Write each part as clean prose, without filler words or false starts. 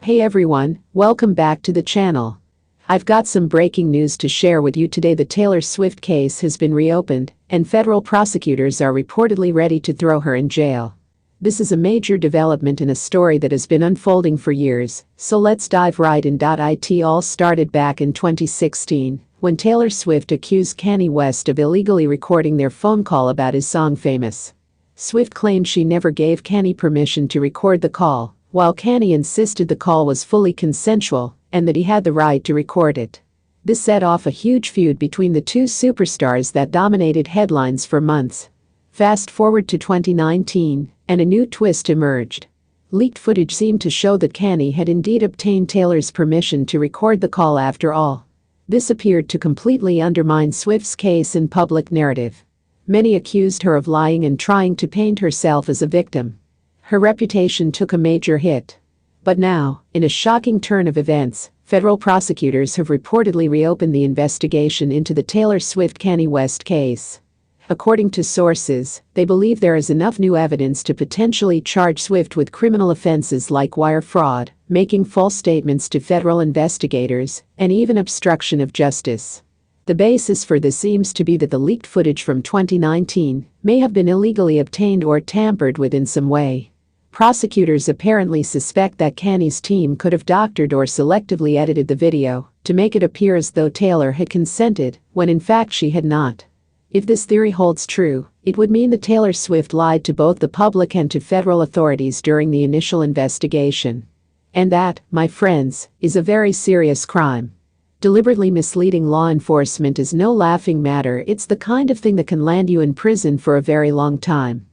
Hey everyone, welcome back to the channel. I've got some breaking news to share with you today. The Taylor Swift case has been reopened, and federal prosecutors are reportedly ready to throw her in jail. This is a major development in a story that has been unfolding for years, so let's dive right in. It all started back in 2016, when Taylor Swift accused Kanye West of illegally recording their phone call about his song Famous. Swift claimed she never gave Kanye permission to record the call, while Kanye insisted the call was fully consensual and that he had the right to record it. This set off a huge feud between the two superstars that dominated headlines for months. Fast forward to 2019, and a new twist emerged. Leaked footage seemed to show that Kanye had indeed obtained Taylor's permission to record the call after all. This appeared to completely undermine Swift's case in public narrative. Many accused her of lying and trying to paint herself as a victim. Her reputation took a major hit. But now, in a shocking turn of events, federal prosecutors have reportedly reopened the investigation into the Taylor Swift-Kanye West case. According to sources, they believe there is enough new evidence to potentially charge Swift with criminal offenses like wire fraud, making false statements to federal investigators, and even obstruction of justice. The basis for this seems to be that the leaked footage from 2019 may have been illegally obtained or tampered with in some way. Prosecutors apparently suspect that Kanye's team could have doctored or selectively edited the video to make it appear as though Taylor had consented, when in fact she had not. If this theory holds true, it would mean that Taylor Swift lied to both the public and to federal authorities during the initial investigation. And that, my friends, is a very serious crime. Deliberately misleading law enforcement is no laughing matter. It's the kind of thing that can land you in prison for a very long time.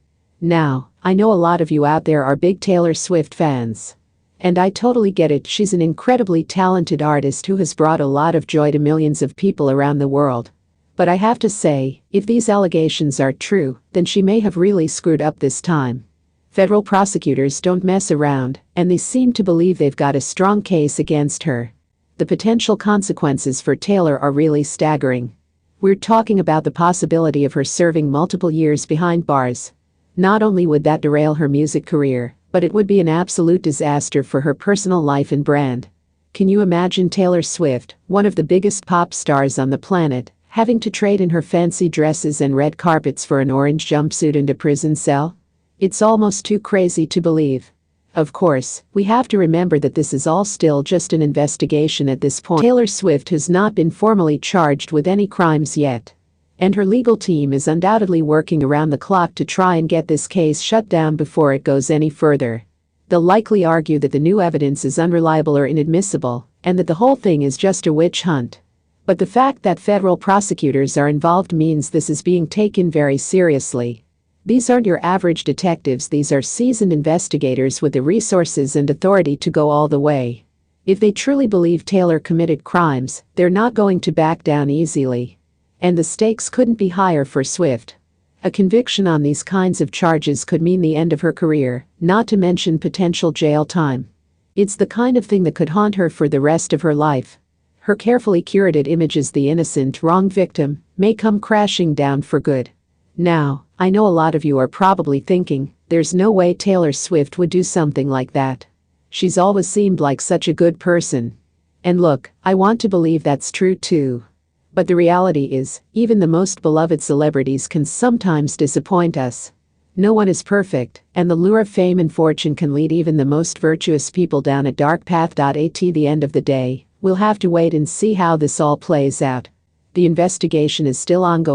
Now, I know a lot of you out there are big Taylor Swift fans. And I totally get it. She's an incredibly talented artist who has brought a lot of joy to millions of people around the world. But I have to say, if these allegations are true, then she may have really screwed up this time. Federal prosecutors don't mess around, and they seem to believe they've got a strong case against her. The potential consequences for Taylor are really staggering. We're talking about the possibility of her serving multiple years behind bars. Not only would that derail her music career, but it would be an absolute disaster for her personal life and brand. Can you imagine Taylor Swift, one of the biggest pop stars on the planet, having to trade in her fancy dresses and red carpets for an orange jumpsuit and a prison cell? It's almost too crazy to believe. Of course, we have to remember that this is all still just an investigation at this point. Taylor Swift has not been formally charged with any crimes yet. And her legal team is undoubtedly working around the clock to try and get this case shut down before it goes any further. They'll likely argue that the new evidence is unreliable or inadmissible, and that the whole thing is just a witch hunt. But the fact that federal prosecutors are involved means this is being taken very seriously. These aren't your average detectives. These are seasoned investigators with the resources and authority to go all the way. If they truly believe Taylor committed crimes, they're not going to back down easily. And the stakes couldn't be higher for Swift. A conviction on these kinds of charges could mean the end of her career, not to mention potential jail time. It's the kind of thing that could haunt her for the rest of her life. Her carefully curated image as the innocent, wrong victim may come crashing down for good. Now, I know a lot of you are probably thinking, there's no way Taylor Swift would do something like that. She's always seemed like such a good person. And look, I want to believe that's true too. But the reality is, even the most beloved celebrities can sometimes disappoint us. No one is perfect, and the lure of fame and fortune can lead even the most virtuous people down a dark path. At the end of the day, we'll have to wait and see how this all plays out. The investigation is still ongoing.